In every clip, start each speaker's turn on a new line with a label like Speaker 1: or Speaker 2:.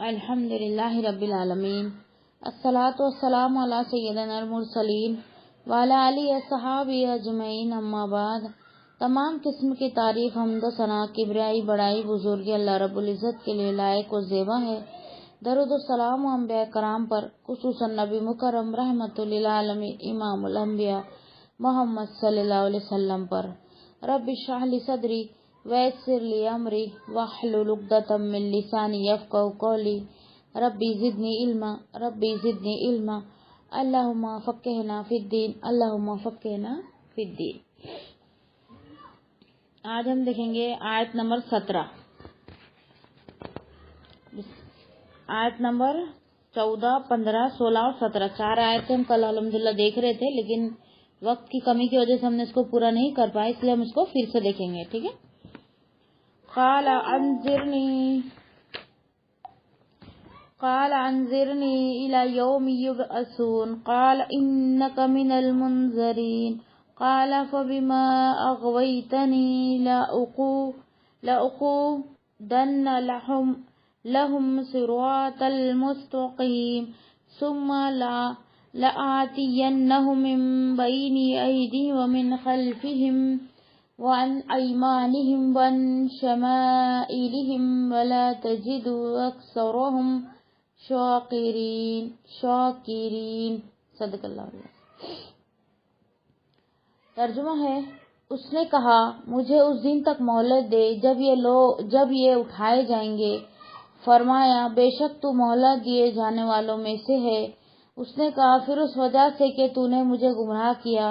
Speaker 1: الحمدللہ رب العالمین، الصلاۃ والسلام علی سیدنا المرسلین وعلی آلہ وصحبہ اجمعین، اما بعد۔ تمام قسم کی تعریف، حمد و ثنا، کبریائی، بڑائی، بزرگی اللہ رب العزت کے لیے لائق و زیبا ہے۔ درود و سلام انبیاء کرام پر، خصوصاً نبی مکرم رحمت للعالمین امام الانبیاء محمد صلی اللہ علیہ وسلم پر۔ رب اشرح لی صدری ویسر لی امری واحلل عقدۃ من لسانی یفقہوا قولی، ربی زدنی علما ربی زدنی علما، اللہم فقہنا فی الدین اللہم فقہنا فی الدین۔ آج ہم دیکھیں گے آیت نمبر 17، آیت نمبر 14، 15، 16 اور 17۔ 4 آیتیں ہم کل الحمدللہ دیکھ رہے تھے، لیکن وقت کی کمی کی وجہ سے ہم نے اس کو پورا نہیں کر پائے، اس لیے ہم اس کو پھر سے دیکھیں گے، ٹھیک ہے۔ قال انظرنی الی یوم یبعثون قال انک من المنظرین قال فبما اغویتنی لأقعدن لهم صراط المستقیم ثم لآتینہم من بین ایدیہم ومن خلفہم وعن ایمانہم وعن شمائلہم ولا تجد اکثرہم شاکرین۔ صدق اللہ علیہ۔ ترجمہ ہے، اس نے کہا مجھے اس دن تک مہلت دے جب یہ اٹھائے جائیں گے۔ فرمایا بے شک تو مہلت دیے جانے والوں میں سے ہے۔ اس نے کہا پھر اس وجہ سے کہ تو نے مجھے گمراہ کیا،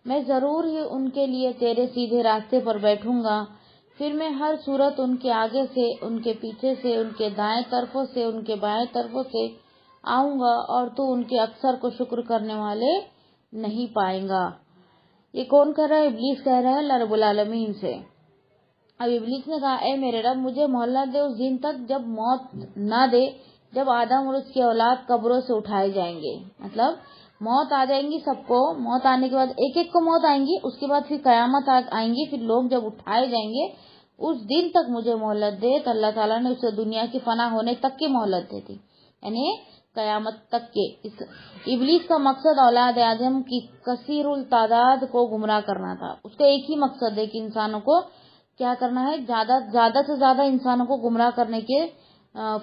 Speaker 1: میں ضرور ہی ان کے لیے تیرے سیدھے راستے پر بیٹھوں گا، پھر میں ہر صورت ان کے آگے سے، ان کے پیچھے سے، ان کے دائیں طرفوں سے، ان کے بائیں طرفوں سے آؤں گا، اور تو ان کے اکثر کو شکر کرنے والے نہیں پائیں گا۔ یہ کون کہہ رہا ہے؟ ابلیس کہہ رہا ہے اللہ رب العالمین سے۔ اب ابلیس نے کہا اے میرے رب، مجھے مہلت دے اس دن تک جب موت نہ دے، جب آدم اور اس کی اولاد قبروں سے اٹھائے جائیں گے۔ مطلب موت آ جائیں گی سب کو، موت آنے کے بعد ایک ایک کو موت آئیں گی، اس کے بعد پھر قیامت آئیں گی، پھر لوگ جب اٹھائے جائیں گے اس دن تک مجھے مہلت دے۔ تو اللہ تعالیٰ نے اسے دنیا کی فنا ہونے تک کی مہلت دی تھی، یعنی قیامت تک کے۔ ابلیس کا مقصد اولاد آدم کی کثیر التعداد کو گمراہ کرنا تھا۔ اس کا ایک ہی مقصد ہے کہ انسانوں کو کیا کرنا ہے، زیادہ سے زیادہ انسانوں کو گمراہ کرنے کے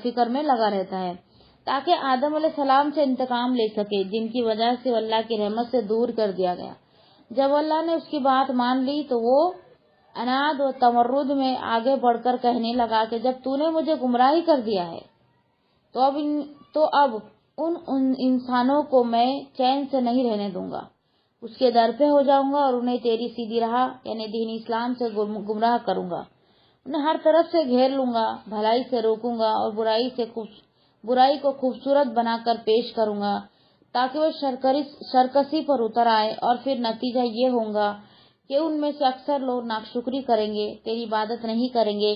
Speaker 1: فکر میں لگا رہتا ہے، تاکہ آدم علیہ السلام سے انتقام لے سکے، جن کی وجہ سے اللہ کی رحمت سے دور کر دیا گیا۔ جب اللہ نے اس کی بات مان لی تو وہ عناد و تمرد میں آگے بڑھ کر کہنے لگا کہ جب تو نے مجھے گمراہی کر دیا ہے تو اب ان انسانوں کو میں چین سے نہیں رہنے دوں گا، اس کے در پہ ہو جاؤں گا اور انہیں تیری سیدھی راہ یعنی دین اسلام سے گمراہ کروں گا، انہیں ہر طرف سے گھیر لوں گا، بھلائی سے روکوں گا اور برائی کو خوبصورت بنا کر پیش کروں گا، تاکہ وہ شرکسی پر اتر آئے، اور پھر نتیجہ یہ ہوگا کہ ان میں سے اکثر لوگ ناشکری کریں گے، تیری عبادت نہیں کریں گے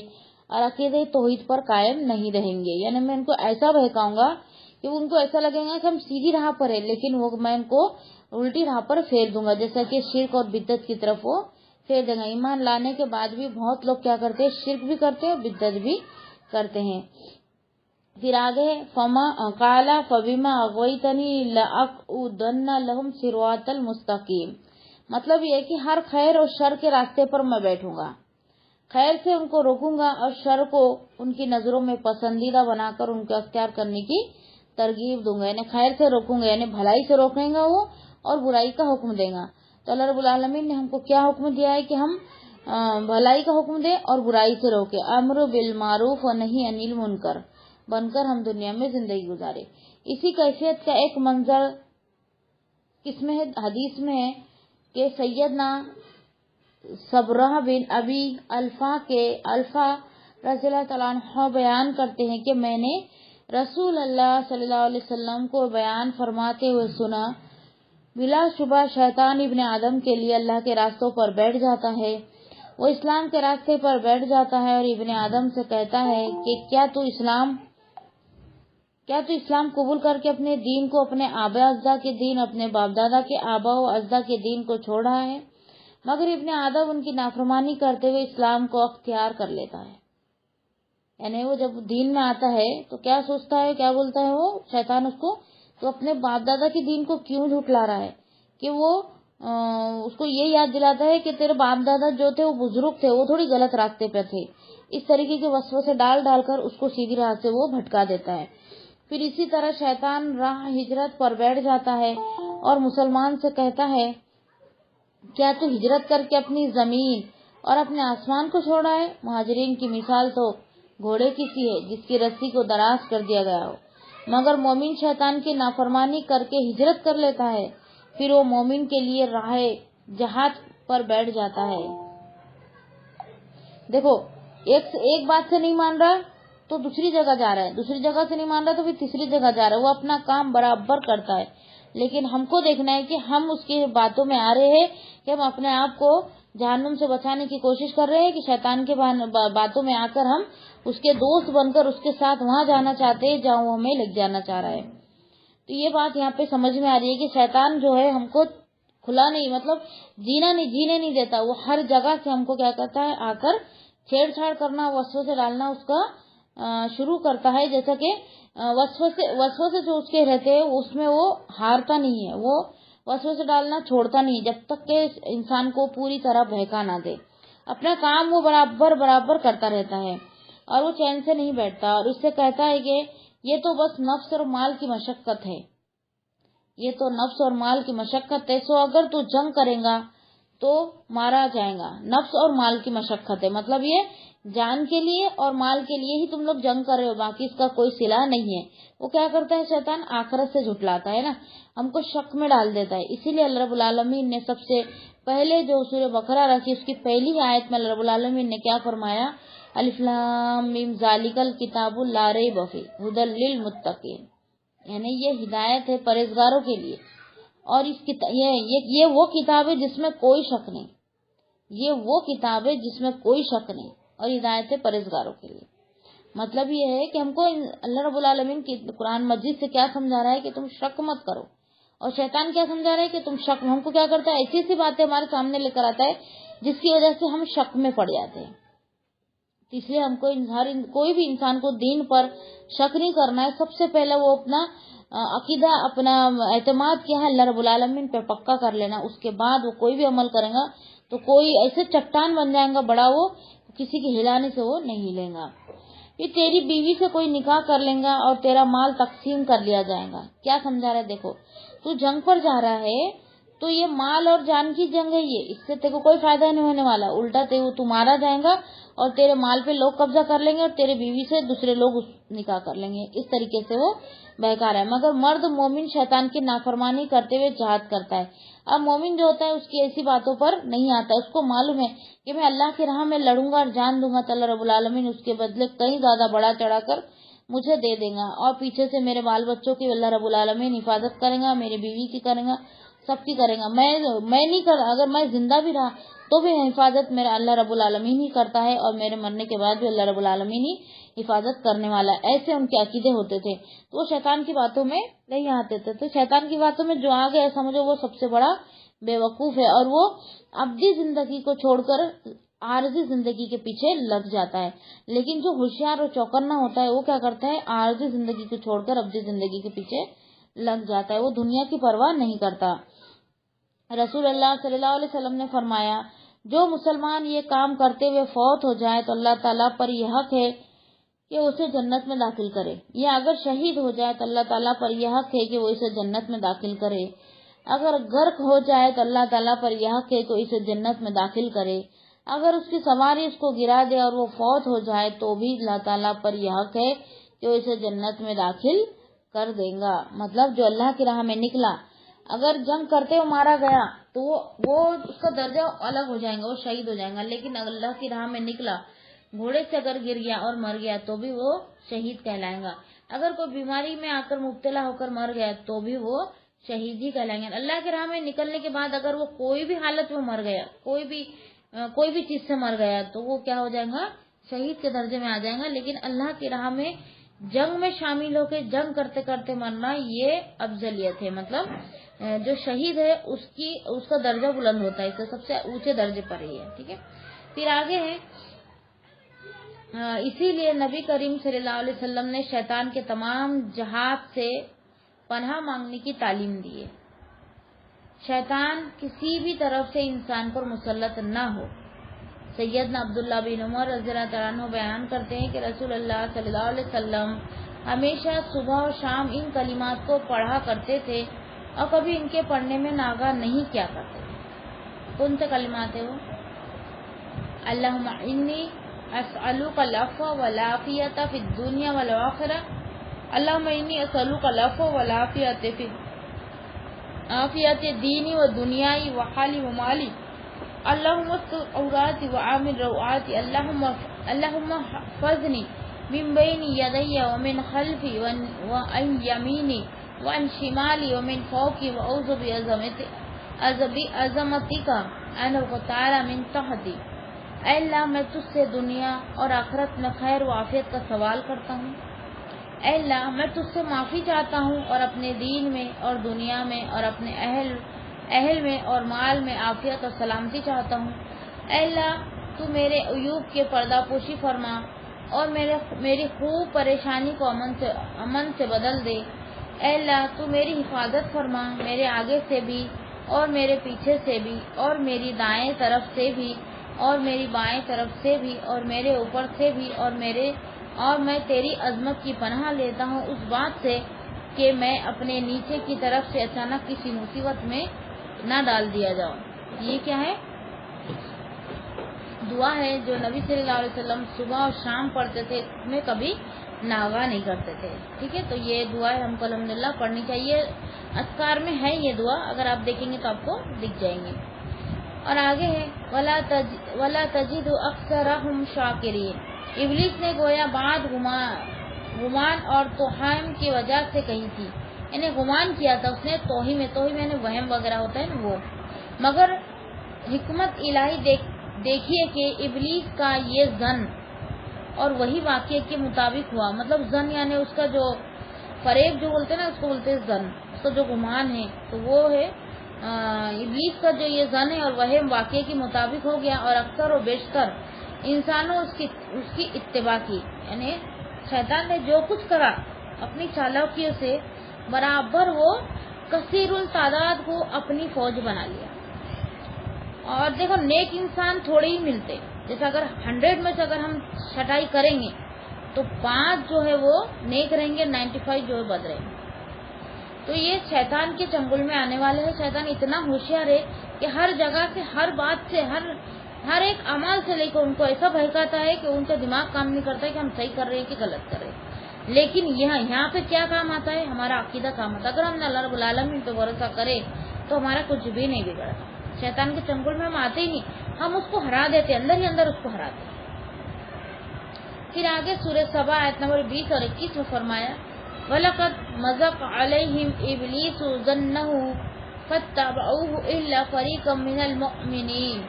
Speaker 1: اور عقیدہ توحید پر قائم نہیں رہیں گے۔ یعنی میں ان کو ایسا بہکاؤں گا کہ ان کو ایسا لگے گا کہ ہم سیدھی راہ پر ہیں، لیکن میں ان کو الٹی راہ پر پھیر دوں گا، جیسا کہ شرک اور بدعت کی طرف وہ پھیر دیں گا۔ ایمان لانے کے بعد بھی بہت لوگ کیا کرتے ہیں، شرک بھی کرتے ہیں، بدعت بھی کرتے ہیں۔ پھر آگے قال فبما اغویتنی لأقعدن لهم صراط المستقیم، مطلب یہ کہ ہر خیر اور شر کے راستے پر میں بیٹھوں گا، خیر سے ان کو روکوں گا اور شر کو ان کی نظروں میں پسندیدہ بنا کر ان کو اختیار کرنے کی ترغیب دوں گا۔ یعنی خیر سے روکوں گا، یعنی بھلائی سے روکیں گا وہ، اور برائی کا حکم دیں گا۔ تو اللہ رب العالمین نے ہم کو کیا حکم دیا ہے کہ ہم بھلائی کا حکم دیں اور برائی سے روکیں، امر بالمعروف و نہی عن المنکر بن کر ہم دنیا میں زندگی گزارے۔ اسی کیفیت کا ایک منظر کس میں ہے؟ حدیث میں ہے کہ سیدنا صبرہ بن ابی الفا رضی اللہ تعالیٰ عنہ بیان کرتے ہیں کہ میں نے رسول اللہ صلی اللہ علیہ وسلم کو بیان فرماتے ہوئے سنا، بلا شبہ شیطان ابن آدم کے لیے اللہ کے راستوں پر بیٹھ جاتا ہے، وہ اسلام کے راستے پر بیٹھ جاتا ہے اور ابن آدم سے کہتا ہے کہ کیا تو اسلام قبول کر کے اپنے دین کو، اپنے آباء اجداد کے دین، اپنے باپ دادا کے آباء و اجداد کے دین کو چھوڑ رہا ہے؟ مگر ابن آدم ان کی نافرمانی کرتے ہوئے اسلام کو اختیار کر لیتا ہے۔ یعنی وہ جب دین میں آتا ہے تو کیا سوچتا ہے, کیا بولتا ہے وہ شیطان اس کو, تو اپنے باپ دادا کی دین کو کیوں جھٹلا رہا ہے, کہ وہ اس کو یہ یاد دلاتا ہے کہ تیرے باپ دادا جو تھے وہ بزرگ تھے, وہ تھوڑی غلط راستے پہ تھے. اس طریقے کے وسوسے ڈال کر اس کو سیدھی راہ سے وہ بھٹکا دیتا ہے. پھر اسی طرح شیطان راہ ہجرت پر بیٹھ جاتا ہے اور مسلمان سے کہتا ہے, کیا تو ہجرت کر کے اپنی زمین اور اپنے آسمان کو چھوڑا ہے؟ مہاجرین کی مثال تو گھوڑے کی سی ہے جس کی رسی کو دراز کر دیا گیا ہو. مگر مومن شیطان کی نافرمانی کر کے ہجرت کر لیتا ہے, پھر وہ مومن کے لیے راہ جہاد پر بیٹھ جاتا ہے. دیکھو, ایک بات سے نہیں مان رہا تو دوسری جگہ جا رہا ہے, دوسری جگہ سے نہیں مان رہا تو پھر تیسری جگہ جا رہا ہے. وہ اپنا کام برابر کرتا ہے, لیکن ہم کو دیکھنا ہے کہ ہم اس کی باتوں میں آ رہے ہیں کہ ہم اپنے آپ کو جہنم سے بچانے کی کوشش کر رہے ہیں, کہ شیطان کے باتوں میں آ کر ہم اس کے دوست بن کر اس کے ساتھ وہاں جانا چاہتے ہیں جہاں وہ ہمیں لے جانا چاہ رہا ہے. تو یہ بات یہاں پہ سمجھ میں آ رہی ہے کہ شیطان جو ہے ہم کو کھلا نہیں, مطلب جینے نہیں دیتا. وہ ہر جگہ سے ہم کو کیا کرتا ہے, آ کر چھیڑ چھاڑ کرنا, وسوسے ڈالنا اس کا شروع کرتا ہے. جیسا کہ وسوسے جو اس کے رہتے ہیں اس میں وہ ہارتا نہیں ہے, وہ وسوسے ڈالنا چھوڑتا نہیں جب تک کہ انسان کو پوری طرح بہکا نہ دے. اپنا کام وہ برابر کرتا رہتا ہے اور وہ چین سے نہیں بیٹھتا, اور اس سے کہتا ہے کہ یہ تو بس نفس اور مال کی مشقت ہے, یہ تو نفس اور مال کی مشقت ہے. سو اگر تو جنگ کرے گا تو مارا جائے گا. نفس اور مال کی مشقت ہے, مطلب یہ جان کے لیے اور مال کے لیے ہی تم لوگ جنگ کر رہے ہو, باقی اس کا کوئی صلہ نہیں ہے. وہ کیا کرتا ہے شیطان, آخرت سے جھٹلاتا ہے نا, ہم کو شک میں ڈال دیتا ہے. اسی لیے اللہ رب العالمین نے سب سے پہلے جو سورہ بقرہ رکھی اس کی پہلی آیت میں اللہ رب العالمین نے کیا فرمایا, الف لام میم ذالک الکتاب لا ریب فیہ ھدی للمتقین, یعنی یہ ہدایت ہے پرہیزگاروں کے لیے, اور یہ وہ کتاب ہے جس میں کوئی شک نہیں, یہ وہ کتاب ہے جس میں کوئی شک نہیں, اور ہدایت ہے پرہیزگاروں کے لیے. مطلب یہ ہے کہ ہم کو اللہ رب العالمین کی قرآن مجید سے کیا سمجھا رہا ہے کہ تم شک مت کرو, اور شیطان کیا سمجھا رہا ہے کہ تم شک. ہم کو کیا کرتا ہے, ایسی باتیں ہمارے سامنے لے کر آتا ہے جس کی وجہ سے ہم شک میں پڑ جاتے ہیں. اس لیے ہم کو کوئی بھی انسان کو دین پر شک نہیں کرنا ہے. سب سے پہلے وہ اپنا عقیدہ, اپنا اعتماد کیا ہے اللہ رب العالمین پہ پکا کر لینا. اس کے بعد وہ کوئی بھی عمل کرے گا تو کوئی ایسے چٹان بن جائے گا بڑا, وہ کسی کے ہلانے سے وہ نہیں ہلے گا. پھر تیری بیوی سے کوئی نکاح کر لیں گا اور تیرا مال تقسیم کر لیا جائے گا. کیا سمجھا رہا ہے, دیکھو تو جنگ پر جا رہا ہے تو یہ مال اور جان کی جنگ ہے, یہ اس سے تیرے کو کوئی فائدہ نہیں ہونے والا, الٹا تو مارا جائے گا اور تیرے مال پہ لوگ قبضہ کر لیں گے اور تیرے بیوی سے دوسرے لوگ نکاح کر لیں گے. اس طریقے سے وہ بہکا رہا ہے. مگر مرد مومن شیطان کی نافرمانی کرتے ہوئے جہاد کرتا ہے. اب مومن جو ہوتا ہے اس کی ایسی باتوں پر نہیں آتا, اس کو معلوم ہے کہ میں اللہ کی راہ میں لڑوں گا اور جان دوں گا تو اللہ رب العالمین اس کے بدلے کہیں زیادہ بڑا چڑھا کر مجھے دے دے گا, اور پیچھے سے میرے بال بچوں کی اللہ رب العالمین حفاظت کرے گا, میری بیوی کی کرے گا, سب کی کرے گا. میں نہیں کر, اگر میں زندہ بھی رہا تو بھی حفاظت میرا اللہ رب العالمین ہی کرتا ہے, اور میرے مرنے کے بعد بھی اللہ رب العالمین ہی حفاظت کرنے والا ہے. ایسے ان کے عقیدے ہوتے تھے, تو وہ شیطان کی باتوں میں نہیں آتے تھے. تو شیطان کی باتوں میں جو آ گیا سمجھو وہ سب سے بڑا بے وقوف ہے, اور وہ ابدی زندگی کو چھوڑ کر عارضی زندگی کے پیچھے لگ جاتا ہے. لیکن جو ہوشیار اور چوکنا ہوتا ہے وہ کیا کرتا ہے, عارضی زندگی کو چھوڑ کر ابدی زندگی کے پیچھے لگ جاتا ہے, وہ دنیا کی پرواہ نہیں کرتا. رسول اللہ صلی اللہ علیہ وسلم نے فرمایا, جو مسلمان یہ کام کرتے ہوئے فوت ہو جائے تو اللہ تعالیٰ پر یہ حق ہے کہ اسے جنت میں داخل کرے, یا اگر شہید ہو جائے تو اللہ تعالیٰ پر یہ حق ہے کہ وہ اسے جنت میں داخل کرے. اگر غرق ہو جائے تو اللہ تعالیٰ پر یہ حق ہے کہ اسے جنت میں داخل کرے. اگر اس کی سواری اس کو گرا دے اور وہ فوت ہو جائے تو بھی اللہ تعالیٰ پر یہ حق ہے کہ وہ اسے جنت میں داخل کر دیں گا. مطلب جو اللہ کی راہ میں نکلا, اگر جنگ کرتے ہوئے مارا گیا تو وہ اس کا درجہ الگ ہو جائے گا, وہ شہید ہو جائے گا. لیکن اللہ کی راہ میں نکلا, گھوڑے سے اگر گر گیا اور مر گیا تو بھی وہ شہید کہلائے گا. اگر کوئی بیماری میں آ کر مبتلا ہو کر مر گیا تو بھی وہ شہید ہی کہلائیں گے. اللہ کی راہ میں نکلنے کے بعد اگر وہ کوئی بھی حالت میں مر گیا, کوئی بھی چیز سے مر گیا تو وہ کیا ہو جائے گا, شہید کے درجے میں آ جائے گا. لیکن اللہ کی راہ میں جنگ میں شامل ہو کے جنگ کرتے کرتے مرنا یہ افضلیت ہے. مطلب جو شہید ہے اس کا درجہ بلند ہوتا ہے, اس سے سب سے اونچے درجے پر ہی ہے. ٹھیک ہے, پھر آگے ہے اسی لیے نبی کریم صلی اللہ علیہ وسلم نے شیطان کے تمام جہات سے پناہ مانگنے کی تعلیم دی ہے. شیطان کسی بھی طرف سے انسان پر مسلط نہ ہو. سیدنا عبداللہ بن عمر رضی اللہ تعالیٰ عنہ بیان کرتے ہیں کہ رسول اللہ صلی اللہ علیہ وسلم ہمیشہ صبح اور شام ان کلمات کو پڑھا کرتے تھے اور کبھی ان کے پڑھنے میں ناغہ نہیں کیا کرتے تھے. کون سے کلمات ہیں وہ؟ اللہم انی اسألک العفو والعافیۃ فی الدنیا والآخرہ. اللہم انی اسألک العفو والعافیۃ فی عافیت دینی و دنیای و حالی و مالی. اللہم استر عوراتی و عامل روعاتی. اللہم حفظنی من بین یدی و من خلفی و عن یمینی و عن شمالی و من فوقی و اعوذ بعظمتک ان اغتال من تحتی. اے اللہ میں تجھ سے دنیا اور آخرت میں خیر و عافیت کا سوال کرتا ہوں. اے اللہ میں تجھ سے معافی چاہتا ہوں اور اپنے دین میں اور دنیا میں اور اپنے اہل میں اور مال میں عافیت اور سلامتی چاہتا ہوں. اے اللہ تو میرے عیوب کے پردہ پوشی فرما اور میری خوب پریشانی کو امن سے بدل دے. اے اللہ تو میری حفاظت فرما میرے آگے سے بھی اور میرے پیچھے سے بھی اور میری دائیں طرف سے بھی اور میری بائیں طرف سے بھی اور میرے اوپر سے بھی اور میں تیری عظمت کی پناہ لیتا ہوں اس بات سے کہ میں اپنے نیچے کی طرف سے اچانک کسی مصیبت میں نہ ڈال دیا جاؤں. یہ کیا ہے؟ دعا ہے جو نبی صلی اللہ علیہ وسلم صبح اور شام پڑھتے تھے, اس میں کبھی ناغہ نہیں کرتے تھے. ٹھیک ہے, تو یہ دعائیں ہم کو الحمدللہ پڑھنی چاہیے. اذکار میں ہے یہ دعا, اگر آپ دیکھیں گے تو آپ کو دکھ جائیں گے. اور آگے ہے وَلَا تَجِدُ أَكْثَرَهُمْ شَاكِرِينَ. ابلیس نے گویا بعد گمان اور توہم کی وجہ سے کہی تھی, یعنی گمان کیا تھا اس نے, توہم یعنی وہم وغیرہ ہوتا ہے نا وہ. مگر حکمت الہی دیکھیے کہ ابلیس کا یہ ظن اور وہی واقعے کے مطابق ہوا. مطلب ظن یعنی اس کا جو فریب جو بولتے ہیں نا, اس کو بولتے ہیں ظن. اس کا جو گمان ہے تو وہ ہے ابلیس کا جو یہ ظن ہے اور وہم واقعے کے مطابق ہو گیا. اور اکثر و بیشتر انسانوں اس کی اتباع کی, یعنی شیطان نے جو کچھ کرا اپنی چالاکیوں سے برابر وہ کثیر التعداد کو اپنی فوج بنا لیا. اور دیکھو نیک انسان تھوڑے ہی ملتے, جیسے اگر 100 میں سے اگر ہم چھٹائی کریں گے تو 5 جو ہے وہ نیک رہیں گے, 95 جو ہے بد رہیں گے. تو یہ شیطان کے چنگل میں آنے والے ہیں. شیطان اتنا ہوشیار ہے کہ ہر جگہ سے, ہر بات سے, ہر ایک عمل سے لے کر ان کو ایسا بہکاتا ہے کہ ان کا دماغ کام نہیں کرتا ہے کہ ہم صحیح کر رہے ہیں کہ غلط کر رہے ہیں. لیکن یہاں پہ کیا کام آتا ہے؟ ہمارا عقیدہ کام آتا ہے. اگر ہم نے اللہ رب العالمین پہ بھروسہ کرے تو ہمارا کچھ بھی نہیں بگڑا. شیطان کے چنگل میں ہم آتے ہی نہیں, ہم اس کو ہرا دیتے, اندر ہی اندر اس کو ہراتے. پھر آگے سورہ سبا آیت نمبر 20 اور 21 میں فرمایا وَلَقَدْ مَزَقَ عَلَيْهِمْ إِبْلِيسُ ظَنَّهُ فَاتَّبَعُوهُ إِلَّا فَرِيقًا مِنَ الْمُؤْمِنِينَ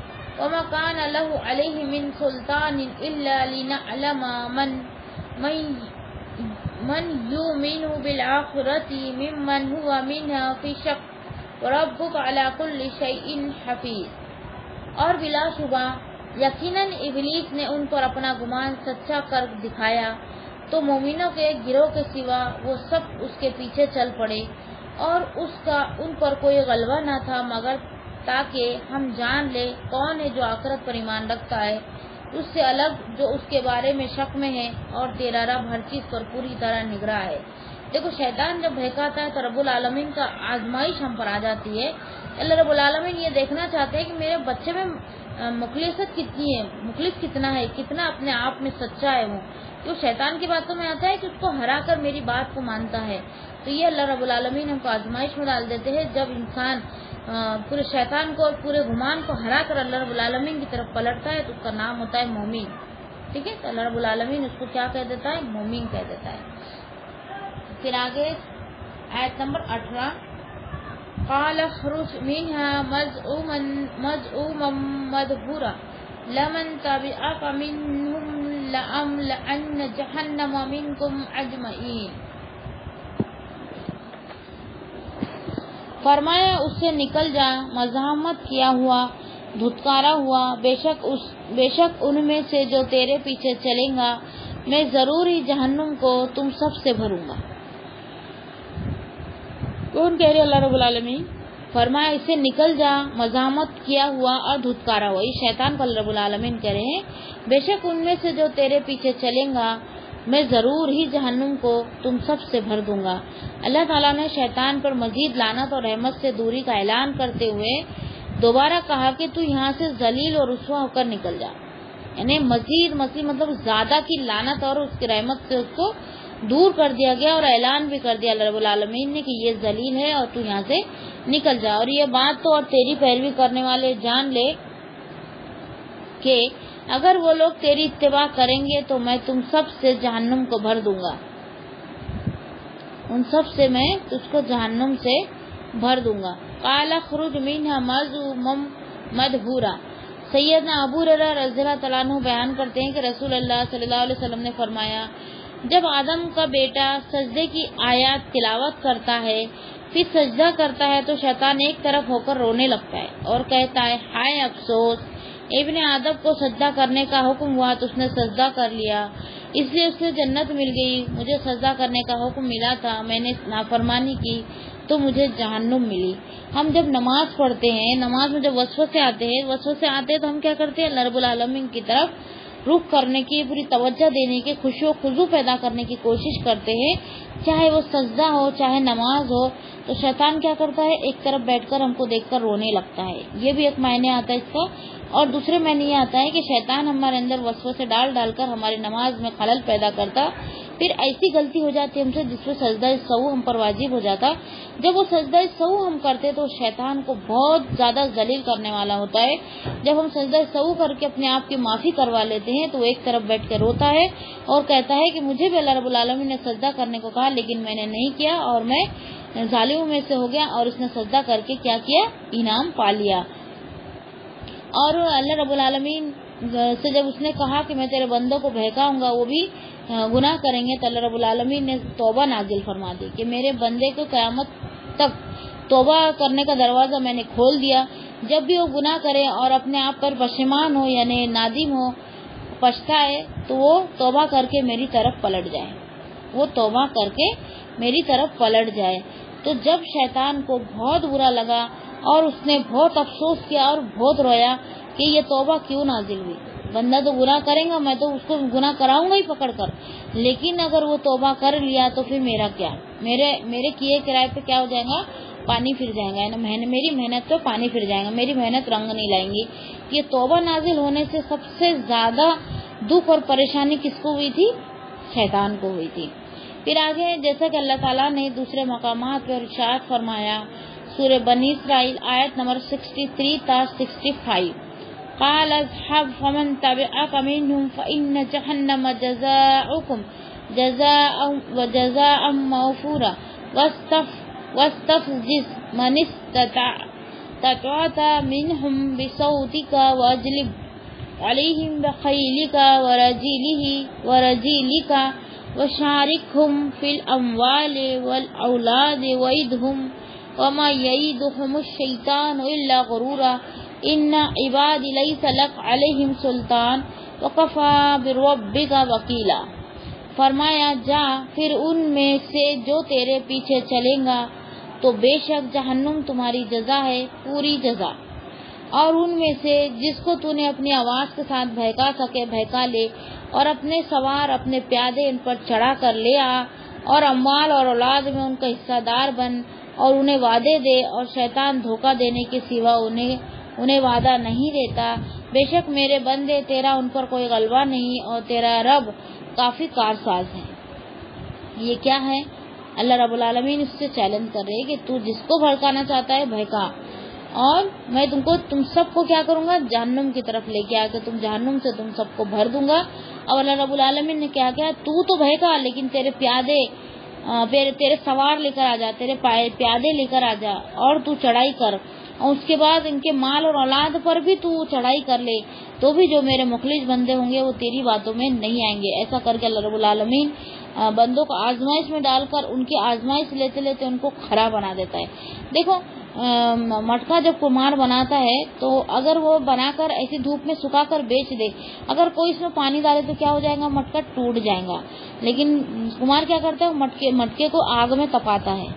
Speaker 1: وَمَا كَانَ لَهُ عَلَيْهِمْ مِنْ سُلْطَانٍ إِلَّا لِنَعْلَمَ مَنْ يُؤْمِنُ بِالْآخِرَةِ مِمَّنْ هُوَ مِنْهَا فِي شَكٍّ وَرَبُّكَ عَلَى كُلِّ شَيْءٍ حَفِيظٌ. اور بلا شبہ یقیناً ابلیس نے ان پر اپنا گمان سچا کر دکھایا تو مومنوں کے ایک گروہ کے سوا وہ سب اس کے پیچھے چل پڑے اور اس کا ان پر کوئی غلبہ نہ تھا مگر تاکہ ہم جان لے کون ہے جو آخرت پر ایمان رکھتا ہے اس سے الگ جو اس کے بارے میں شک میں ہے, اور تیرا رب ہر چیز پر پوری طرح نگراں ہے. دیکھو شیطان جب بہکاتا ہے تو رب العالمین کا آزمائش ہم پر آ جاتی ہے. اللہ رب العالمین یہ دیکھنا چاہتے ہیں کہ میرے بچے میں مخلصت کتنی ہے, مخلص کتنا ہے, کتنا اپنے آپ میں سچا ہے. وہ تو شیطان کی باتوں میں آتا ہے کہ اس کو ہرا کر میری بات کو مانتا ہے. تو یہ اللہ رب العالمین ہم کو آزمائش میں ڈال دیتے ہیں. جب انسان پورے شیطان کو اور پورے گمان کو ہرا کر اللہ رب العالمین کی طرف پلٹتا ہے تو اس کا نام ہوتا ہے مومن. ٹھیک ہے, تو اللہ رب العالمین اس کو کیا کہہ دیتا ہے؟ مومن کہہ دیتا ہے. پھر آگے آیت نمبر 18 قال اخرج منها مذءوما مدحورا لمن تبعك منهم لأملأن جهنم منكم اجمعین. فرمایا اس سے نکل جا مزاحمت کیا ہوا دھتکارا ہوا، بے شک ان میں سے جو تیرے پیچھے چلیں گا میں ضرور ہی جہنم کو تم سب سے بھروں گا۔ کون کہہ رہے؟ اللہ رب العالمین۔ فرمایا اسے نکل جا، مزاحمت کیا ہوا اور دھتکارا ہوا، یہ شیطان کو اللہ رب العالمین کہہ رہے ہیں بے شک ان میں سے جو تیرے پیچھے چلیں گا میں ضرور ہی جہنم کو تم سب سے بھر دوں گا۔ اللہ تعالیٰ نے شیطان پر مزید لعنت اور رحمت سے دوری کا اعلان کرتے ہوئے دوبارہ کہا کہ تو یہاں سے ذلیل اور رسوا ہو کر نکل جا، یعنی مزید مطلب زیادہ کی لعنت اور اس کی رحمت سے اس کو دور کر دیا گیا، اور اعلان بھی کر دیا اللہ رب العالمین نے کہ یہ ذلیل ہے اور تو یہاں سے نکل جا۔ اور یہ بات تو اور تیری پیروی کرنے والے جان لے کہ اگر وہ لوگ تیری اتباع کریں گے تو میں تم سب سے جہنم کو بھر دوں گا، ان سب سے میں تجھ کو جہنم سے بھر دوں گا۔ قال اخرج منها مذموما مدحورا۔ سیدنا ابو ہریرہ رضی اللہ تعالیٰ عنہ بیان کرتے ہیں کہ رسول اللہ صلی اللہ علیہ وسلم نے فرمایا جب آدم کا بیٹا سجدے کی آیات تلاوت کرتا ہے پھر سجدہ کرتا ہے تو شیطان ایک طرف ہو کر رونے لگتا ہے اور کہتا ہے ہائے افسوس، ابن آدم کو سجدہ کرنے کا حکم ہوا تو اس نے سجدہ کر لیا، اس لیے اسے جنت مل گئی، مجھے سجدہ کرنے کا حکم ملا تھا، میں نے نافرمانی کی تو مجھے جہنم ملی۔ ہم جب نماز پڑھتے ہیں، نماز میں جب وسوسے آتے ہیں تو ہم کیا کرتے ہیں؟ اللہ رب العالمین کی طرف رخ کرنے کی، پوری توجہ دینے کی، خشوع و خضوع پیدا کرنے کی کوشش کرتے ہیں، چاہے وہ سجدہ ہو چاہے نماز ہو۔ تو شیطان کیا کرتا ہے؟ ایک طرف بیٹھ کر ہم کو دیکھ کر رونے لگتا ہے، یہ بھی ایک معنی آتا ہے اس کا۔ اور دوسرے معنی یہ آتا ہے کہ شیطان ہمارے اندر وسوسے ڈال کر ہماری نماز میں خلل پیدا کرتا، پھر ایسی غلطی ہو جاتی ہم سے جس پہ سجدہ سہو ہم پر واجب ہو جاتا۔ جب وہ سجدہ سہو ہم کرتے تو شیطان کو بہت زیادہ ذلیل کرنے والا ہوتا ہے۔ جب ہم سجدہ سہو کر کے اپنے آپ کی معافی کروا لیتے ہیں تو ایک طرف بیٹھ کے روتا ہے اور کہتا ہے کہ مجھے بھی اللہ رب العالمین نے سجدہ کرنے کو کہا لیکن میں نے نہیں کیا اور میں ظالموں میں سے ہو گیا، اور اس نے سجدہ کر کے کیا کیا؟ انعام پا لیا۔ اور اللہ رب العالمین سے جب اس نے کہا کہ میں تیرے بندوں کو بہکاؤں گا وہ بھی گناہ کریں گے، تو اللہ رب العالمین نے توبہ نازل فرما دی کہ میرے بندے کو قیامت تک توبہ کرنے کا دروازہ میں نے کھول دیا، جب بھی وہ گناہ کرے اور اپنے آپ پر پشیمان ہو یعنی نادم ہو، پچھتائے، تو وہ توبہ کر کے میری طرف پلٹ جائے، وہ توبہ کر کے میری طرف پلٹ جائے۔ تو جب شیطان کو بہت برا لگا اور اس نے بہت افسوس کیا اور بہت رویا کہ یہ توبہ کیوں نازل ہوئی، بندہ تو گناہ کرے گا، میں تو اس کو گناہ کراؤں گا ہی پکڑ کر، لیکن اگر وہ توبہ کر لیا تو پھر میرا کیا؟ میرے کیے کرائے پہ کیا ہو جائے گا؟ پانی پھر جائے گا، میری محنت پہ پانی پھر جائے گا، میری محنت رنگ نہیں لائیں گی۔ یہ توبہ نازل ہونے سے سب سے زیادہ دکھ اور پریشانی کس کو ہوئی تھی؟ شیطان کو ہوئی تھی۔ پھر آگے جیسا کہ اللہ تعالیٰ نے دوسرے مقامات پر ارشاد فرمایا، سورہ بنی اسرائیل آیت نمبر 63 تا 65، قال اصحاب فمن تبعك منهم فإن جهنم جزاؤكم جزاء موفورا واستفزز من استطعت منهم بصوتك واجلب عليهم بخيلك ورجلك وشاركهم في الأموال والأولاد وعدهم وما يعدهم الشيطان إلا غرورا ان عباد لیس لک علیہم سلطان وکفی بربک وکیلا۔ فرمایا جا پھر ان میں سے جو تیرے پیچھے چلیں گا تو بے شک جہنم تمہاری جزا ہے، پوری جزا، اور ان میں سے جس کو تو نے اپنی آواز کے ساتھ بہکا سکے بہکا لے، اور اپنے سوار اپنے پیادے ان پر چڑھا کر لے آ، اور اموال اور اولاد میں ان کا حصہ دار بن، اور انہیں وعدے دے، اور شیطان دھوکہ دینے کے سوا انہیں وعدہ نہیں دیتا، بے شک میرے بندے تیرا ان پر کوئی غلبہ نہیں، اور تیرا رب کافی کارساز ہے۔ یہ کیا ہے؟ اللہ رب العالمین اس سے چیلنج کر رہے کہ تو جس کو بھڑکانا چاہتا ہے بہکا، اور میں تم سب کو کیا کروں گا؟ جہنم کی طرف لے کے آ کے جہنم سے تم سب کو بھر دوں گا۔ اور اللہ رب العالمین نے کیا کیا؟ تو بہکا، لیکن تیرے پیادے تیرے سوار لے کر آ جا، تیرے پیادے لے کر آ جا، اور تو چڑھائی کر، اور اس کے بعد ان کے مال اور اولاد پر بھی تو چڑھائی کر لے، تو بھی جو میرے مخلص بندے ہوں گے وہ تیری باتوں میں نہیں آئیں گے۔ ایسا کر کے اللہ رب العالمین بندوں کو آزمائش میں ڈال کر ان کی آزمائش لیتے لیتے ان کو کھڑا بنا دیتا ہے۔ دیکھو مٹکا جب کمار بناتا ہے تو اگر وہ بنا کر ایسی دھوپ میں سکھا کر بیچ دے، اگر کوئی اس میں پانی ڈالے تو کیا ہو جائے گا، مٹکا ٹوٹ جائے گا. لیکن کمار کیا کرتا ہے، مٹکے کو آگ میں تپاتا ہے،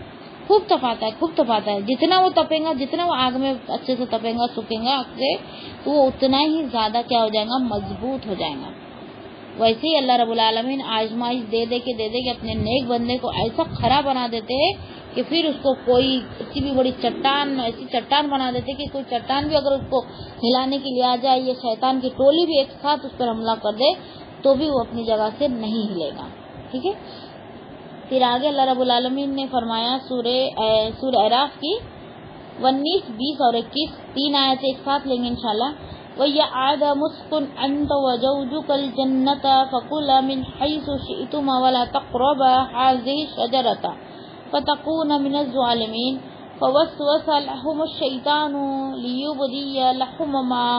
Speaker 1: خوب تپاتا ہے. جتنا وہ تپے گا، جتنا وہ آگ میں اچھے سے تپے گا، سکھے گا آگ سے، تو وہ اتنا ہی زیادہ کیا ہو جائے گا، مضبوط ہو جائے گا. ویسے ہی اللہ رب العالمین آزمائش دے دے کے اپنے نیک بندے کو ایسا کھڑا بنا دیتے ہیں کہ پھر اس کو کوئی اتنی بھی بڑی چٹان، ایسی چٹان بنا دیتے کہ کوئی چٹان بھی اگر اس کو ہلانے کے لیے آ جائے، یا شیطان کی ٹولی بھی ایک ساتھ اس پر حملہ کر دے تو بھی وہ اپنی جگہ سے نہیں ہلے گا. ٹھیک ہے. پھر آگے اللہ رب العالمین نے فرمایا سورہ اعراف کی 19، 20 اور 21 تین آیتیں ایک ساتھ لیں گے انشاءاللہ. وَيَا آدَمُ اسْكُنْ أَنْتَ وَزَوْجُكَ الْجَنَّةَ فَكُلَا مِنْ حَيْثُ شِئْتُمَا وَلَا تَقْرَبَا هَٰذِهِ الشَّجَرَةَ فَتَكُونَا مِنَ الظَّالِمِينَ فَوَسْوَسَ لَهُمَا الشَّيْطَانُ لِيُبْدِيَ لَهُمَا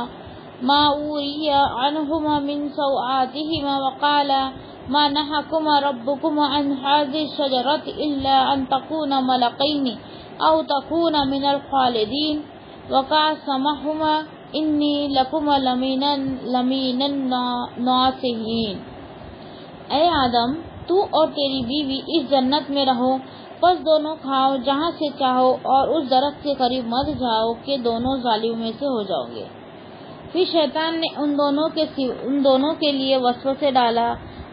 Speaker 1: مَا أُورِيَ عَنْهُمَا مِنْ سَوْآتِهِمَا وَقَالَ مَا نَهَاكُمَا رَبُّكُمَا عَنْ هَٰذِهِ الشَّجَرَةِ إِلَّا أَن تَكُونَا مَلَكَيْنِ أَوْ تَكُونَا مِنَ الْخَالِدِينَ وَقَاسَمَهُمَا إِنِّي لَكُمَا لَمِنَ النَّاصِحِينَ. اے آدم، تو اور تیری بیوی اس جنت میں رہو، بس دونوں کھاؤ جہاں سے چاہو، اور اس درخت کے قریب مت جاؤ کہ دونوں ظالموں میں سے ہو جاؤ گے. پھر شیطان نے ان دونوں کے لیے وسوسے ڈالا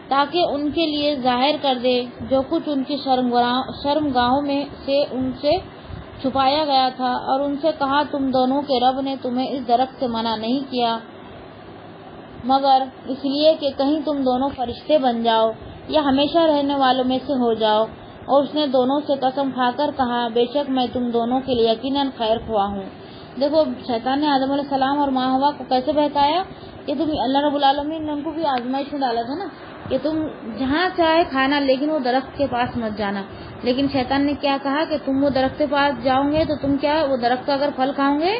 Speaker 1: تاکہ ان کے لیے ظاہر کر دے جو کچھ ان کی شرمگاہوں میں سے ان سے چھپایا گیا تھا، اور ان سے کہا تم دونوں کے رب نے تمہیں اس درخت سے منع نہیں کیا مگر اس لیے کہ کہیں تم دونوں فرشتے بن جاؤ یا ہمیشہ رہنے والوں میں سے ہو جاؤ. اور اس نے دونوں سے قسم کھا کر کہا بے شک میں تم دونوں کے لیے یقیناً خیر خواہ ہوں. دیکھو شیطان نے آدم علیہ السلام اور ماں ہوا کو کیسے بہتایا کہ تم، اللہ رب العالمین نے ان کو بھی آزمائش میں ڈالا تھا نا کہ تم جہاں چاہے کھانا، لیکن وہ درخت کے پاس مت جانا. لیکن شیطان نے کیا کہا کہ تم وہ درخت کے پاس جاؤ گے تو تم کیا، وہ درخت کا اگر پھل کھاؤ گے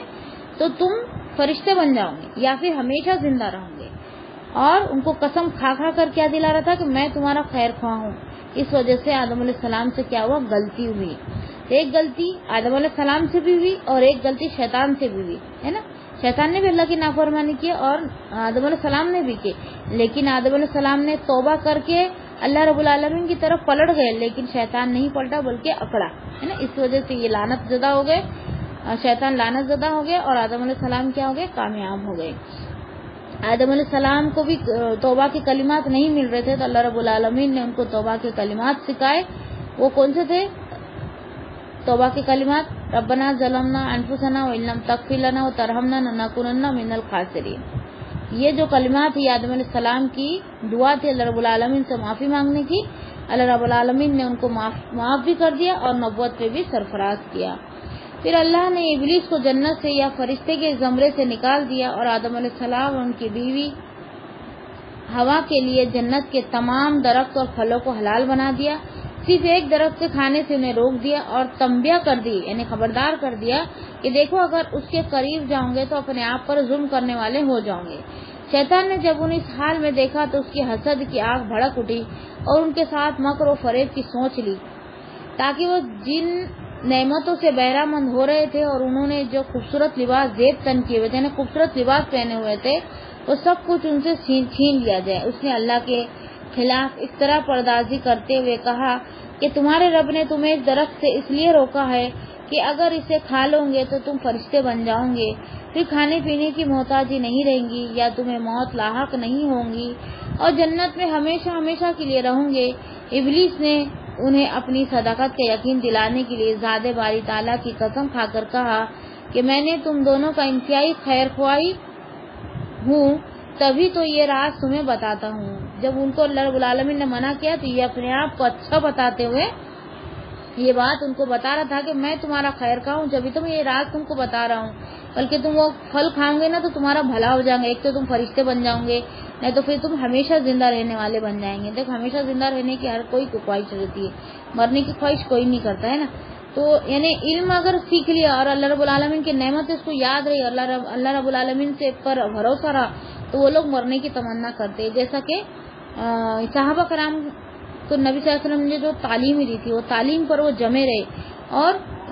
Speaker 1: تو تم فرشتے بن جاؤ گے یا پھر ہمیشہ زندہ رہو گے. اور ان کو قسم کھا کر کیا دلا رہا تھا کہ میں تمہارا خیر خواہ ہوں. اس وجہ سے آدم علیہ السلام سے کیا ہوا، غلطی ہوئی. ایک غلطی آدم علیہ السلام سے بھی ہوئی اور ایک غلطی شیطان سے بھی ہوئی ہے نا. شیطان نے بھی اللہ کی نافرمانی کی اور آدم علیہ السلام نے بھی کی، لیکن آدم علیہ السلام نے توبہ کر کے اللہ رب العالمین کی طرف پلٹ گئے، لیکن شیطان نہیں پلٹا بلکہ اکڑا ہے نا. اس وجہ سے یہ لعنت زدہ ہو گئے، شیطان لعنت زدہ ہو گئے اور آدم علیہ السلام کیا ہو گئے، کامیاب ہو گئے. آدم علیہ السلام کو بھی توبہ کے کلمات نہیں مل رہے تھے تو اللہ رب العالمین نے ان کو توبہ کے کلمات سکھائے. وہ کون سے تھے توبہ کے کلمات؟ ربنا ظلمنا انفسنا وان لم تغفر لنا وترحمنا لنکونن من الخاسرین. یہ جو کلمات ہی آدم علیہ السلام کی دعا تھی اللہ رب العالمین سے معافی مانگنے کی، اللہ رب العالمین نے ان کو معاف بھی کر دیا اور نبوت پہ بھی سرفراز کیا. پھر اللہ نے ابلیس کو جنت سے یا فرشتے کے زمرے سے نکال دیا اور آدم علیہ السلام اور ان کی بیوی ہوا کے لیے جنت کے تمام درخت اور پھلوں کو حلال بنا دیا. صرف ایک درخت کے کھانے سے انہیں روک دیا اور تنبیہ کر دی، یعنی خبردار کر دیا کہ دیکھو اگر اس کے قریب جاؤں گے تو اپنے آپ پر ظلم کرنے والے ہو جاؤں گے. شیطان نے جب انہیں اس حال میں دیکھا تو اس کی حسد کی آگ بھڑک اٹھی اور ان کے ساتھ مکر و فریب کی سوچ لی تاکہ وہ جن نعمتوں سے بہرہ مند ہو رہے تھے اور انہوں نے جو خوبصورت لباس زیب تن کیے ہوئے تھے، خوبصورت لباس پہنے ہوئے تھے، وہ سب کچھ ان سے چھین لیا جائے. اس نے اللہ کے خلاف اس طرح پردازی کرتے ہوئے کہا کہ تمہارے رب نے تمہیں اس درخت سے اس لیے روکا ہے کہ اگر اسے کھا لو گے تو تم فرشتے بن جاؤ گے، پھر کھانے پینے کی محتاجی نہیں رہیں گی یا تمہیں موت لاحق نہیں ہوں گی اور جنت میں ہمیشہ ہمیشہ کے لیے رہوں گے. ابلیس نے انہیں اپنی صداقت کا یقین دلانے کے لیے ذات باری تعالیٰ کی قسم کھا کر کہا کہ میں نے تم دونوں کا انتہائی خیر خواہی ہوں، تبھی تو یہ راز تمہیں بتاتا ہوں. جب ان کو اللہ رب العالمین نے منع کیا تو یہ اپنے آپ کو اچھا بتاتے ہوئے یہ بات ان کو بتا رہا تھا کہ میں تمہارا خیر خواہ ہوں، جبھی تو میں یہ راز تم کو بتا رہا ہوں، بلکہ تم وہ پھل کھاؤ گے نا تو تمہارا بھلا ہو جائے گا. ایک تو تم فرشتے بن جاؤ گے، نہیں تو پھر تم ہمیشہ زندہ رہنے والے بن جائیں گے. دیکھ ہمیشہ زندہ رہنے کی ہر کوئی خواہش رہتی ہے، مرنے کی خواہش کوئی نہیں کرتا ہے نا. تو یعنی علم اگر سیکھ لیا اور اللہ رب العالمین کی نعمت اس کو یاد رہی، اللہ رب العالمین سے پر بھروسہ رہا تو وہ لوگ مرنے کی تمنا کرتے. جیسا کہ صحابہ کرام کو نبی صلی اللہ علیہ وسلم نے جو تعلیم دی تھی وہ تعلیم پر وہ جمے رہے اور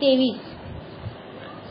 Speaker 1: 23।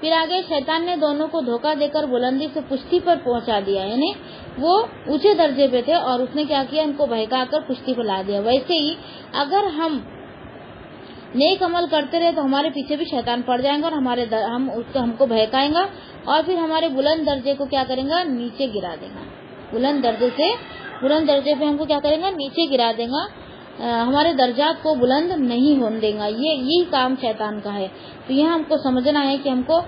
Speaker 1: پھر آگے شیطان نے دونوں کو دھوکہ دے کر بلندی سے پشتی پر پہنچا دیا، یعنی وہ اونچے درجے پہ تھے اور اس نے کیا کیا، ان کو بہکا کر پشتی پر لا دیا۔ ویسے ہی اگر ہم نیک عمل کرتے رہے تو ہمارے پیچھے بھی شیطان پڑ جائیں گا اور ہم کو بہکائیں گا اور پھر ہمارے بلند درجے کو کیا کریں گا، نیچے گرا دیں گا، بلند درجے پہ ہم کو کیا کریں گا، نیچے گرا دیں گا، ہمارے درجات کو بلند نہیں ہونے دیں گا۔ یہی کام شیطان کا ہے۔ تو یہ ہم کو سمجھنا ہے کہ ہم کو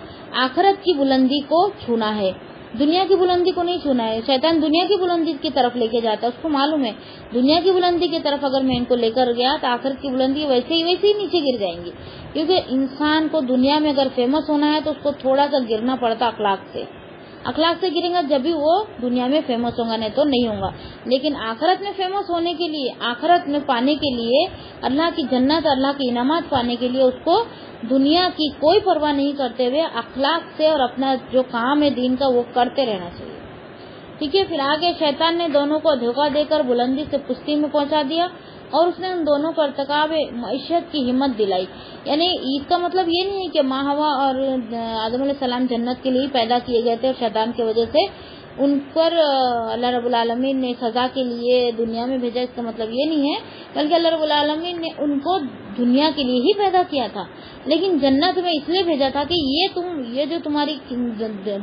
Speaker 1: آخرت کی بلندی کو چھونا ہے، دنیا کی بلندی کو نہیں چھونا ہے۔ شیطان دنیا کی بلندی کی طرف لے کے جاتا ہے، اس کو معلوم ہے دنیا کی بلندی کی طرف اگر میں ان کو لے کر گیا تو آخرت کی بلندی ویسے ہی نیچے گر جائیں گی، کیونکہ انسان کو دنیا میں اگر فیمس ہونا ہے تو اس کو تھوڑا سا گرنا پڑتا اخلاق سے گریں گا جب بھی وہ دنیا میں فیمس ہوگا، نہیں تو نہیں ہوگا۔ لیکن آخرت میں فیمس ہونے کے لیے، آخرت میں پانے کے لیے، اللہ کی جنت، اللہ کی انعامات پانے کے لیے اس کو دنیا کی کوئی پرواہ نہیں کرتے ہوئے اخلاق سے اور اپنا جو کام ہے دین کا وہ کرتے رہنا چاہیے، ٹھیک ہے۔ پھر آگے شیطان نے دونوں کو دھوکہ دے کر بلندی سے پشتی میں پہنچا دیا اور اس نے ان دونوں کو ارتکاب معیشت کی ہمت دلائی، یعنی اس کا مطلب یہ نہیں ہے کہ ماں حوا اور آدم علیہ السلام جنت کے لیے پیدا کیے گئے تھے اور شیطان کی وجہ سے ان پر اللہ رب العالمین نے سزا کے لیے دنیا میں بھیجا، اس کا مطلب یہ نہیں ہے، بلکہ اللہ رب العالمین نے ان کو دنیا کے لیے ہی پیدا کیا تھا، لیکن جنت میں اس لیے بھیجا تھا کہ یہ جو تمہاری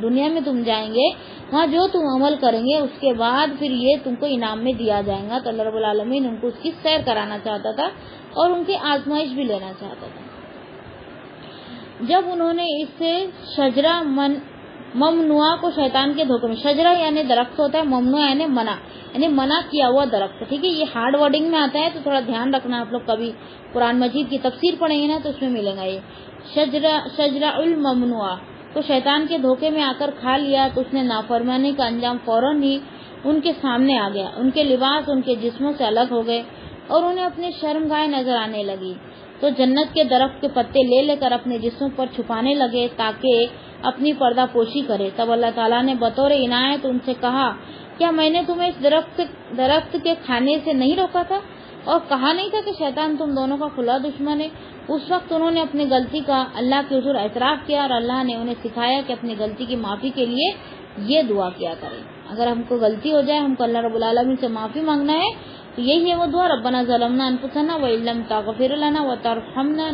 Speaker 1: دنیا میں تم جائیں گے، وہاں جو تم عمل کریں گے اس کے بعد پھر یہ تم کو انعام میں دیا جائے گا۔ تو اللہ رب العالمین ان کو اس کی سیر کرانا چاہتا تھا اور ان کی آزمائش بھی لینا چاہتا تھا۔ جب انہوں نے اس سے شجرہ ممنوعہ کو شیطان کے دھوکے میں، شجرہ یعنی درخت ہوتا ہے، ممنوع یعنی منع کیا ہوا درخت، ٹھیک ہے۔ یہ ہارڈ ورڈنگ میں آتا ہے تو تھوڑا دھیان رکھنا، آپ لوگ کبھی قرآن مجید کی تفسیر پڑھیں گے نا تو اس میں ملے گا یہ شجرہ الممنوعہ کو شیطان کے دھوکے میں آ کر کھا لیا تو اس نے نافرمانی کا انجام فوراً ہی ان کے سامنے آ گیا، ان کے لباس ان کے جسموں سے الگ ہو گئے اور انہیں اپنے شرمگاہیں نظر آنے لگی، تو جنت کے درخت کے پتے لے کر اپنے جسموں پر چھپانے لگے تاکہ اپنی پردہ پوشی کرے۔ تب اللہ تعالیٰ نے بطور عنایت ان سے کہا، کیا میں نے تمہیں اس درخت کے کھانے سے نہیں روکا تھا اور کہا نہیں تھا کہ شیطان تم دونوں کا کھلا دشمن ہے؟ اس وقت انہوں نے اپنی غلطی کا اللہ کے حضور اعتراف کیا اور اللہ نے انہیں سکھایا کہ اپنی غلطی کی معافی کے لیے یہ دعا کیا کریں۔ اگر ہم کو غلطی ہو جائے، ہم کو اللہ رب العالمین سے معافی مانگنا ہے تو یہی ہے وہ دعا، ربنا ظلمنا انفسنا وان لم تغفر لنا وترحمنا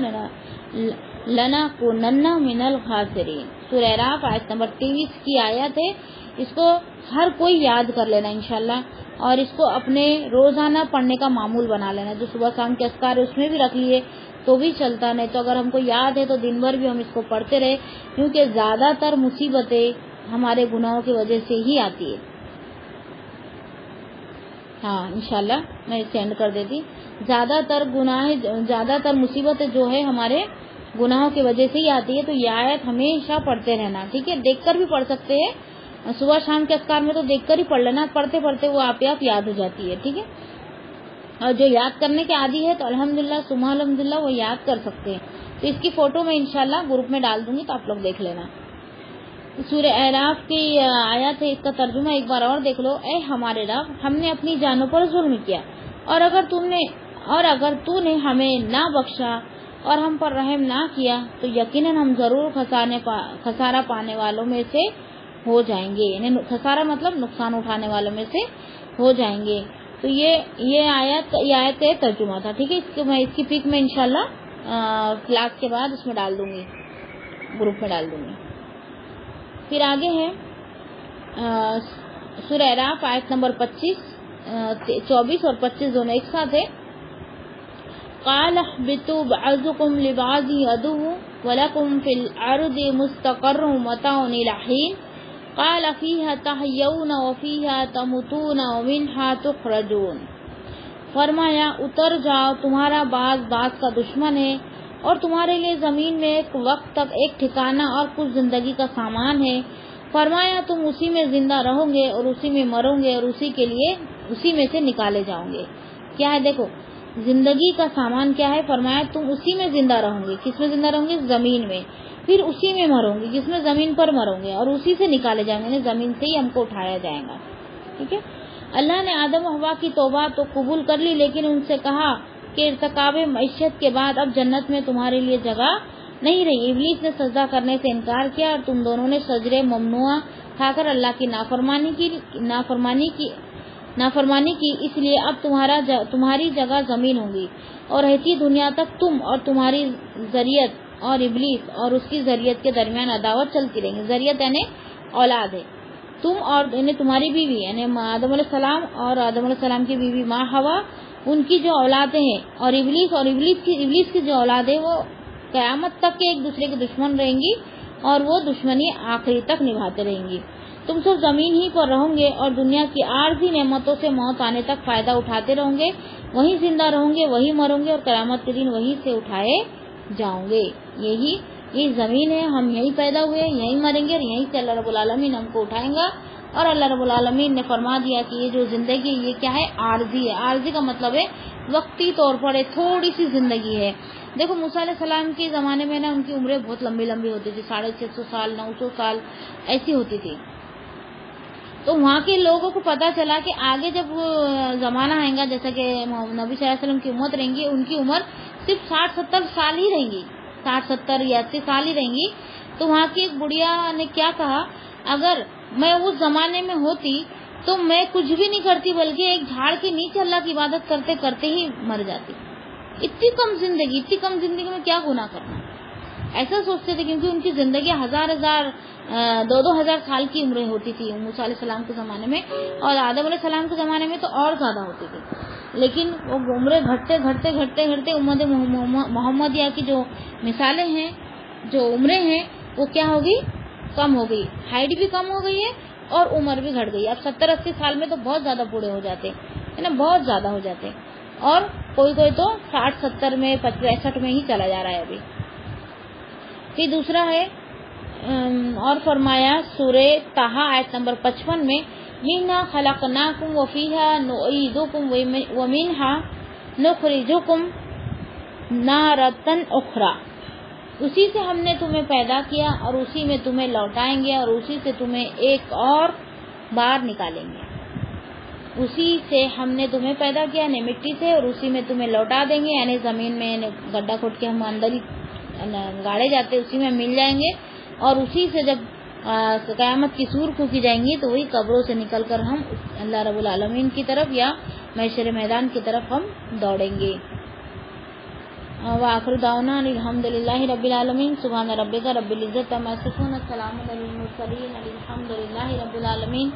Speaker 1: لنکونن من الخاسرین۔ سورہ اعراف آیت نمبر 23 کی آیت ہے، اس کو ہر کوئی یاد کر لینا انشاءاللہ اور اس کو اپنے روزانہ پڑھنے کا معمول بنا لینا، جو صبح شام کے اذکار اس میں بھی رکھ لیے تو بھی چلتا، نہیں تو اگر ہم کو یاد ہے تو دن بھر بھی ہم اس کو پڑھتے رہے، کیونکہ زیادہ تر مصیبتیں ہمارے گناہوں کی وجہ سے ہی آتی ہے۔ ہاں انشاءاللہ میں سینڈ کر دیتی، زیادہ تر مصیبتیں جو ہے ہمارے گناہوں کی وجہ سے ہی آتی ہے، تو یہ آیت ہمیشہ پڑھتے رہنا، ٹھیک ہے۔ دیکھ کر بھی پڑھ سکتے ہیں، صبح شام کے اذکار میں تو دیکھ کر ہی پڑھ لینا، پڑھتے پڑھتے وہ آپ یاد ہو جاتی ہے، ٹھیک ہے۔ اور جو یاد کرنے کے عادی ہے تو الحمدللہ ثم الحمدللہ وہ یاد کر سکتے ہیں، تو اس کی فوٹو میں انشاءاللہ گروپ میں ڈال دوں گی تو آپ لوگ دیکھ لینا۔ سورہ اعراف کی آیت ہے، اس کا ترجمہ ایک بار اور دیکھ لو۔ اے ہمارے رب، ہم نے اپنی جانوں پر ظلم کیا اور اگر تو نے ہمیں نہ بخشا اور ہم پر رحم نہ کیا تو یقیناً ہم ضرور خسارہ پانے والوں میں سے ہو جائیں گے، یعنی خسارہ مطلب نقصان اٹھانے والوں میں سے ہو جائیں گے۔ تو یہ آیت کا ترجمہ تھا، ٹھیک ہے۔ اس کی پک میں انشاءاللہ کلاس کے بعد اس میں ڈال دوں گی، گروپ میں ڈال دوں گی۔ پھر آگے ہے سورہ اعراف آیت نمبر 24 اور 25 دونوں ایک ساتھ ہے۔ قال اهبطوا بعضكم لبعض عدو ولكم في الأرض مستقر ومتاع إلى حين قال فيها تحيون وفيها تموتون ومنها تخرجون۔ فرمایا اتر جاؤ، تمہارا بعض کا دشمن ہے اور تمہارے لیے زمین میں ایک وقت تک ایک ٹھکانہ اور کچھ زندگی کا سامان ہے۔ فرمایا تم اسی میں زندہ رہو گے اور اسی میں مرو گے اور اسی میں سے نکالے جاؤ گے۔ کیا ہے دیکھو، زندگی کا سامان کیا ہے؟ فرمایا تم اسی میں زندہ رہو گے۔ کس میں زندہ رہو گے؟ زمین میں۔ پھر اسی میں مرو گے، جس میں زمین پر مرو گے اور اسی سے نکالے جائیں گے، زمین سے ہی ہم کو اٹھایا جائے گا، ٹھیک ہے۔ اللہ نے آدم و حوا کی توبہ تو قبول کر لی، لیکن ان سے کہا کہ ارتکاب معیشت کے بعد اب جنت میں تمہارے لیے جگہ نہیں رہی۔ ابلیس نے سجدہ کرنے سے انکار کیا اور تم دونوں نے شجرہ ممنوعہ کھا کر اللہ کی نافرمانی کی، اس لیے اب تمہاری جگہ زمین ہوگی اور رہتی دنیا تک تم اور تمہاری ذریت اور ابلیس اور اس کی ذریت کے درمیان عداوت چلتی رہیں گی۔ ذریت یعنی اولاد ہے، تم اور یعنی تمہاری بیوی یعنی آدم علیہ السلام اور آدم علیہ السلام کی بیوی ماں ہوا، ان کی جو اولادیں ہیں، اور ابلیس کی جو اولاد ہے وہ قیامت تک کے ایک دوسرے کے دشمن رہیں گی اور وہ دشمنی آخری تک نبھاتے رہیں گی۔ تم سب زمین ہی پر رہو گے اور دنیا کی عارضی نعمتوں سے موت آنے تک فائدہ اٹھاتے رہو گے، وہیں زندہ رہو گے، وہی مرو گے اور قیامت کے دن وہیں سے اٹھائے جاؤ گے۔ یہی زمین ہے، ہم یہیں پیدا ہوئے، یہیں مریں گے اور یہیں سے اللہ رب العالمین ہم کو اٹھائیں گا۔ اور اللہ رب العالمین نے فرما دیا کہ یہ جو زندگی یہ کیا ہے؟ عارضی ہے۔ عارضی کا مطلب ہے وقتی طور پر تھوڑی سی زندگی ہے۔ دیکھو موسیٰ علیہ السلام کے زمانے میں نا ان کی عمریں بہت لمبی ہوتی تھی، 650 سال 900 سال ایسی ہوتی تھی۔ تو وہاں کے لوگوں کو پتا چلا کہ آگے جب زمانہ آئے گا، جیسا کہ نبی صلی اللہ علیہ وسلم کی امت رہیں گی، ان کی عمر صرف 60-70 سال ہی رہیں گی، 60-70 یا 80 سال ہی رہیں گی۔ تو وہاں کی ایک بڑھیا نے کیا کہا، اگر میں اس زمانے میں ہوتی تو میں کچھ بھی نہیں کرتی بلکہ ایک جھاڑ کے نیچے اللہ کی عبادت کرتے کرتے ہی مر جاتی۔ اتنی کم زندگی میں کیا گناہ کرنا، ایسا سوچتے تھے، کیونکہ ان کی زندگی 2,000 سال کی عمریں ہوتی تھی موسیٰ علیہ السلام کے زمانے میں، اور آدم علیہ السلام کے زمانے میں تو اور زیادہ ہوتی تھی۔ لیکن وہ عمریں گھٹتے امت محمدیہ کی جو مثالیں ہیں، جو عمریں ہیں، وہ کیا ہوگی؟ کم ہو گئی، ہائٹ بھی کم ہو گئی ہے اور عمر بھی گھٹ گئی۔ اب 70-80 سال میں تو بہت زیادہ بوڑھے ہو جاتے ہیں نا، بہت زیادہ ہو جاتے ہیں، اور کوئی تو 60-70 میں 65 میں ہی چلا جا رہا ہے ابھی۔ پھر دوسرا ہے اور فرمایا سورہ طٰہٰ آیت نمبر 55 میں، مِنْهَا خَلَقْنَاكُمْ وَفِيهَا نُعِيدُكُمْ وَمِنْهَا نُخْرِجُكُمْ تَارَةً أُخْرَىٰ۔ اسی سے ہم نے تمہیں پیدا کیا اور اسی میں تمہیں لوٹائیں گے اور اسی سے تمہیں ایک اور بار نکالیں گے۔ اسی سے ہم نے تمہیں پیدا کیا یعنی مٹی سے، اور اسی میں تمہیں لوٹا دیں گے یعنی زمین میں گڈھا کھود کے ہم اندر ہی گاڑے جاتے، اسی میں مل جائیں گے، اور اسی سے جب قیامت کی سور پھونکی جائیں گی تو وہی قبروں سے نکل کر ہم اللہ رب العالمین کی طرف یا محشر میدان کی طرف ہم دوڑیں گے۔ وآخر دعوانا الحمدللہ رب العالمین، سبحان ربک رب العزت عما یصفون، السلام علی المرسلین، الحمدللہ رب العالمین۔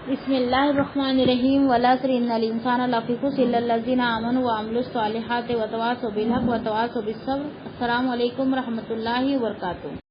Speaker 1: بسم اللہ الرحمن الرحیم، والعصر ان الانسان لفی خسر الا الذین آمنوا وعملوا الصالحات وتواصوا بالحق وتواصوا بالصبر۔ السلام علیکم ورحمۃ اللہ وبرکاتہ۔